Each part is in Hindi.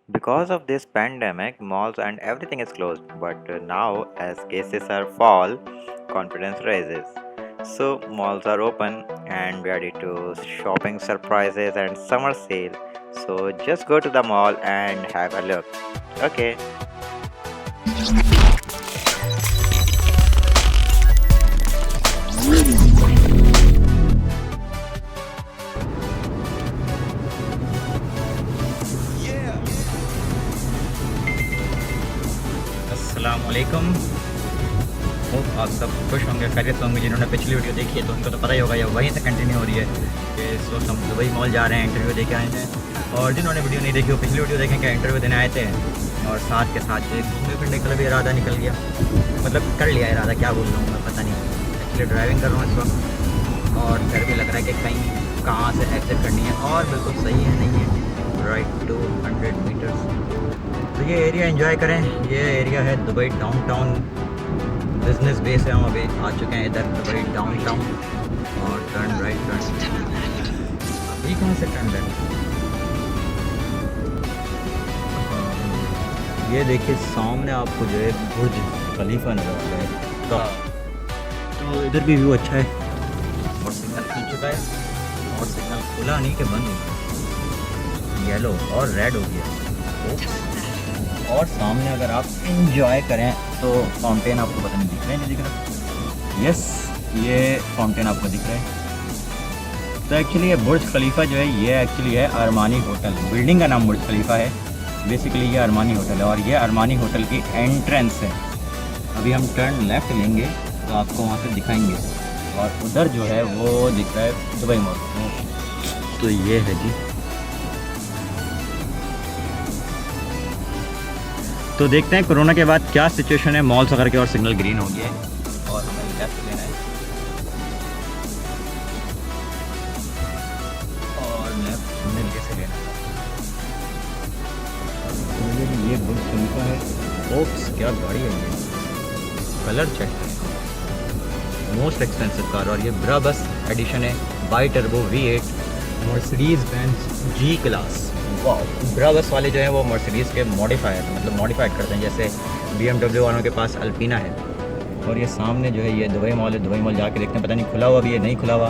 Because of this pandemic, malls and everything is closed. But now, as cases are fall, confidence rises. So malls are open and ready to shopping surprises and summer sale. So just go to the mall and have a look. Okay. अस्सलाम वालेकुम। होप आप सब खुश होंगे, खैरियत होंगे। जिन्होंने पिछली वीडियो देखी है तो उनको तो पता ही होगा, ये वहीं से कंटिन्यू हो रही है कि इस वक्त हम दुबई मॉल जा रहे हैं, इंटरव्यू देके आए हैं। और जिन्होंने वीडियो नहीं देखी वो पिछली वीडियो देखें, क्या इंटरव्यू देने आए थे और साथ के साथ जो घूमने फिरने का भी इरादा निकल गया, मतलब कर लिया इरादा, क्या बोल रहा हूँ मैं पता नहीं। एक्चुअली ड्राइविंग कर रहा हूँ इस वक्त और डर भी लग रहा है कि कहीं कहाँ से एग्जिट करनी है, और बिल्कुल सही है नहीं है, राइट 200 मीटर्स। तो ये एरिया एंजॉय करें। ये एरिया है दुबई डाउनटाउन, बिजनेस बेस है। हम अभी आ चुके हैं इधर दुबई डाउनटाउन और टर्न राइट टर्न। अभी कहाँ से टर्न लेफ्ट? ये देखिए सामने आपको जो है बुर्ज खलीफा नजर आ रहा है। तो इधर भी व्यू अच्छा है और सिग्नल खुल चुका है, और सिग्नल खुला नहीं कि बंद हो गया, येलो और रेड हो गया। और सामने अगर आप इंजॉय करें तो फाउंटेन आपको पता नहीं दिख रहा है, नहीं दिख रहा? यस, ये फाउंटेन आपको दिख रहा है। तो एक्चुअली ये बुर्ज खलीफा जो है ये एक्चुअली है अरमानी होटल। बिल्डिंग का नाम बुर्ज खलीफा है, बेसिकली ये अरमानी होटल है और ये अरमानी होटल की एंट्रेंस है। अभी हम टर्न लेफ़्ट लेंगे तो आपको वहाँ से दिखाएंगे, और उधर जो है वो दिख रहा है दुबई मॉल। तो ये है जी। तो देखते हैं कोरोना के बाद क्या सिचुएशन है मॉल्स वगैरह के, और सिग्नल ग्रीन हो गया है और हमें लेफ्ट लेना है और लेफ्ट मिलके से लेना है। ये बुर्ज खलीफा है। ओप्स, क्या गाड़ी है ये, कलर चेक है, मोस्ट एक्सपेंसिव कार। और ये ब्राबस एडिशन है, by turbo V8 Mercedes Benz G class. Brabus वाले जो हैं वो मर्सिडीज़ के मॉडिफायर, मतलब मॉडिफाइड करते हैं, जैसे BMW वालों के पास अल्पीना है। और ये सामने जो है ये दुबई मॉल है। दुबई मॉल जाके देखते हैं, पता नहीं खुला हुआ भी है नहीं खुला हुआ।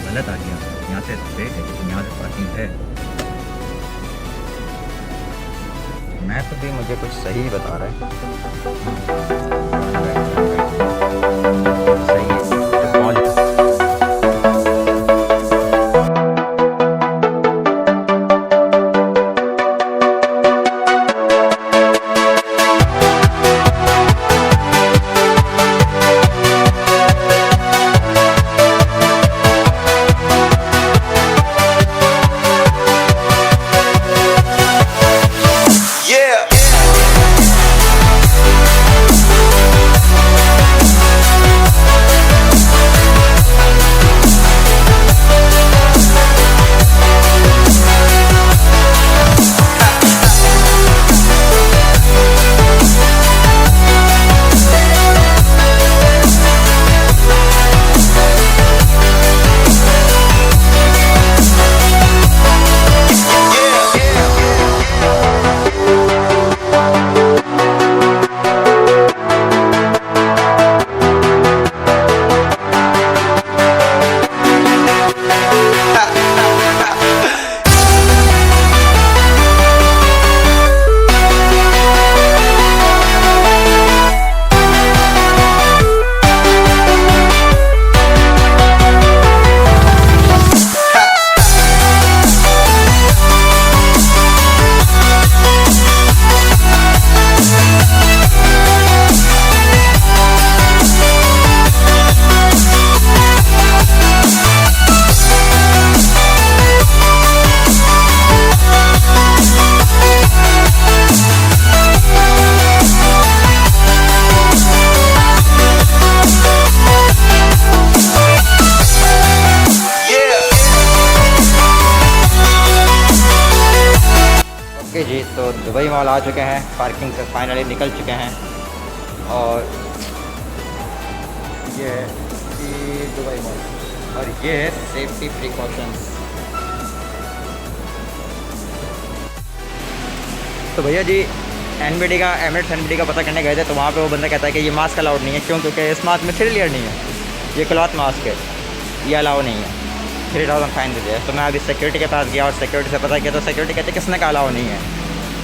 गलत आ गया, यहाँ से स्ट्रेट है लेकिन यहाँ से पार्किंग है। मैप भी मुझे कुछ सही बता रहा है, सही है तो मॉल। ओके जी, तो दुबई मॉल आ चुके हैं, पार्किंग से फाइनली निकल चुके हैं। और ये दुबई मॉल, और ये है सेफ्टी प्रिकॉशंस। तो भैया जी एनबीडी का, एमिरेट्स एनबीडी का पता करने गए थे, तो वहाँ पे वो बंदा कहता है कि ये मास्क अलाउड नहीं है। क्यों? क्योंकि इस मास्क में 3 लेयर नहीं है, ये क्लॉथ मास्क है, ये अलाउ नहीं है। 3000 फाइन दे दिया। तो मैं अभी सिक्योरिटी के पास गया और सिक्योरिटी से पता किया, तो सिक्योरिटी कहते किसने कहा अलाउ नहीं है।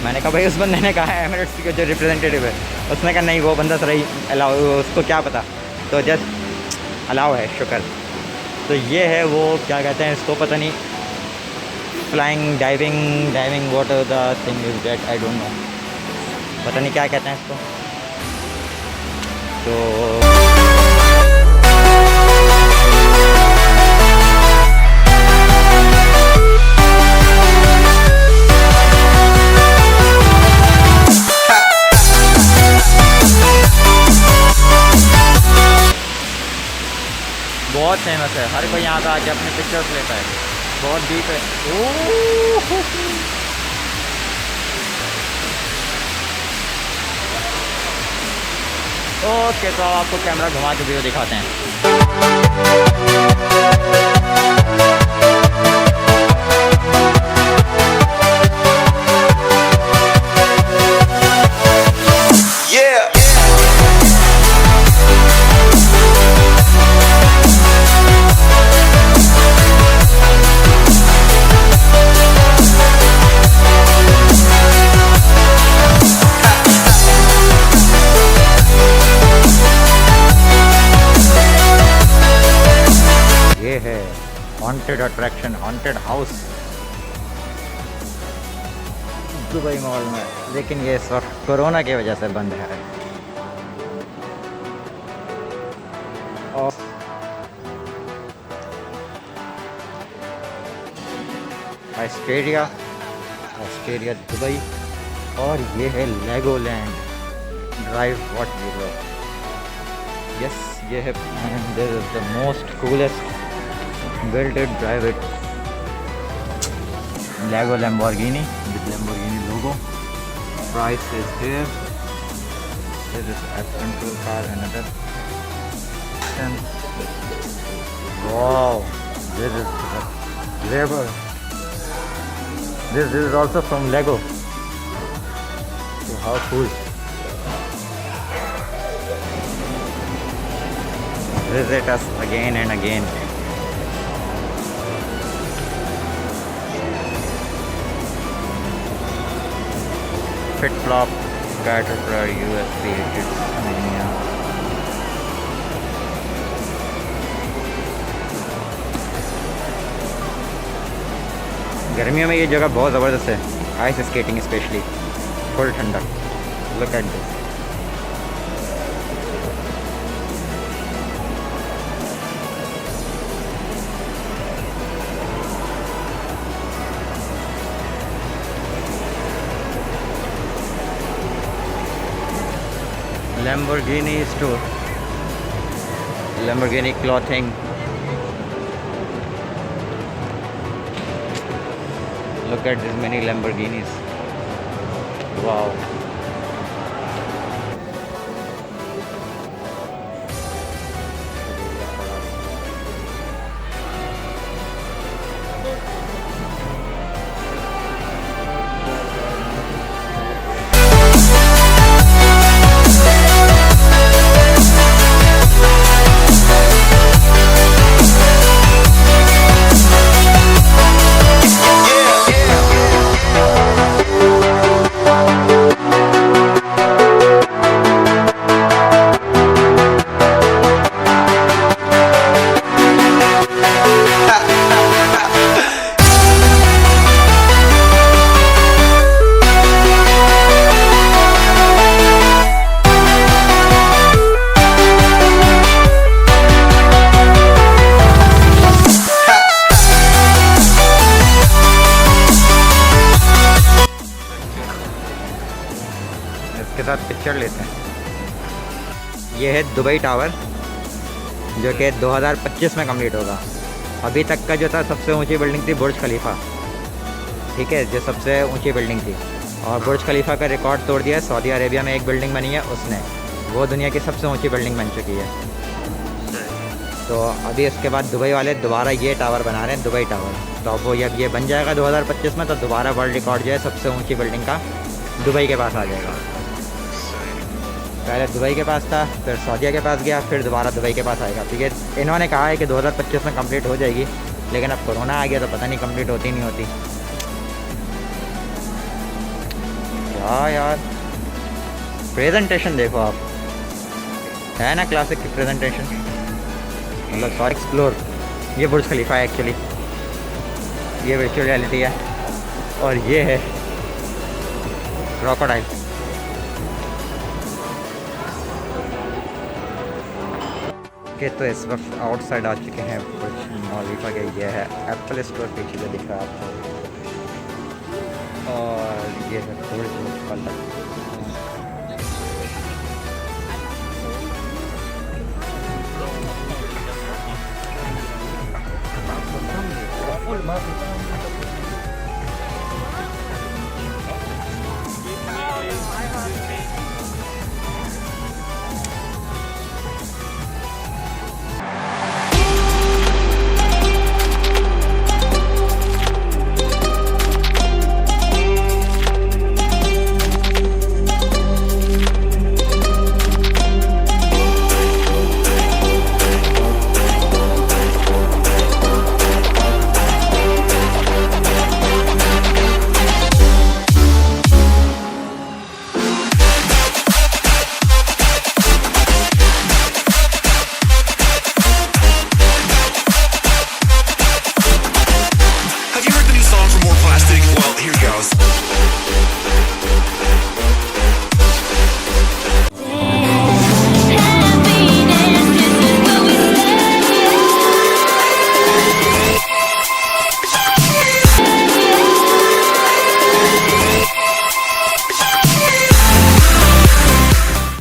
मैंने कहा भाई उस बंदे ने कहा है, एमिरेट्स की जो रिप्रेजेंटेटिव है उसने कहा नहीं वो बंदा सही अलाउ, उसको क्या पता। तो जस्ट अलाउ है, शुक्र। तो ये है वो क्या कहते हैं इसको, पता नहीं, flying diving what the thing is that, I don't know, पता नहीं क्या कहते हैं इसको। तो बहुत फेमस है, हर कोई यहाँ पे आके अपने पिक्चर्स लेता है, बहुत डीप है। ओके, तो आपको कैमरा घुमा के वीडियो दिखाते हैं। ये है haunted attraction, haunted house Dubai mall में, लेकिन ये इस वक्त कोरोना की वजह से बंद है। और ऑस्ट्रेलिया दुबई, और ये है Legoland drive what you low. Yes, ये है the most coolest build it, drive it, Lego Lamborghini with Lamborghini logo. Price is here. This is F control car, another. Wow, this is Lego. This is also from Lego. So how cool. Visit us again and again. FitFlop, Caterpillar, USB, Mania. गर्मियों में ये जगह बहुत ज़बरदस्त है, आइस स्केटिंग स्पेशली, फुल ठंडा। Look at this. Lamborghini store, Lamborghini clothing. Look at this many Lamborghinis. Wow. इसके साथ पिक्चर लेते हैं। ये है दुबई टावर, जो कि 2025 में कंप्लीट होगा। अभी तक का जो था सबसे ऊंची बिल्डिंग थी बुर्ज खलीफा, ठीक है, जो सबसे ऊंची बिल्डिंग थी, और बुर्ज खलीफा का रिकॉर्ड तोड़ दिया। सऊदी अरेबिया में एक बिल्डिंग बनी है उसने, वो दुनिया की सबसे ऊंची बिल्डिंग बन चुकी है। तो अभी इसके बाद दुबई वाले दोबारा ये टावर बना रहे हैं, दुबई टावर। तो अब वो जब ये बन जाएगा 2025 में, तो दोबारा वर्ल्ड रिकॉर्ड जो है सबसे ऊंची बिल्डिंग का दुबई के पास आ जाएगा। पहले दुबई के पास था, फिर सऊदीया के पास गया, फिर दोबारा दुबई के पास आएगा। ठीक है, इन्होंने कहा है कि 2025 में कंप्लीट हो जाएगी, लेकिन अब कोरोना आ गया तो पता नहीं कंप्लीट होती नहीं होती। क्या यार, प्रेजेंटेशन देखो आप, है ना क्लासिक की प्रेजेंटेशन, मतलब सॉरी एक्सप्लोर। ये बुर्ज खलीफा है एक्चुअली, ये वर्चुअल रियलिटी है, और ये है क्रोकोडाइल। के तो इस वक्त आउटसाइड आ चुके हैं बुर्ज खलीफा के। ये है एप्पल स्टोर, पीछे जो दिख रहा है आपको, और ये है बुर्ज खलीफा। Full,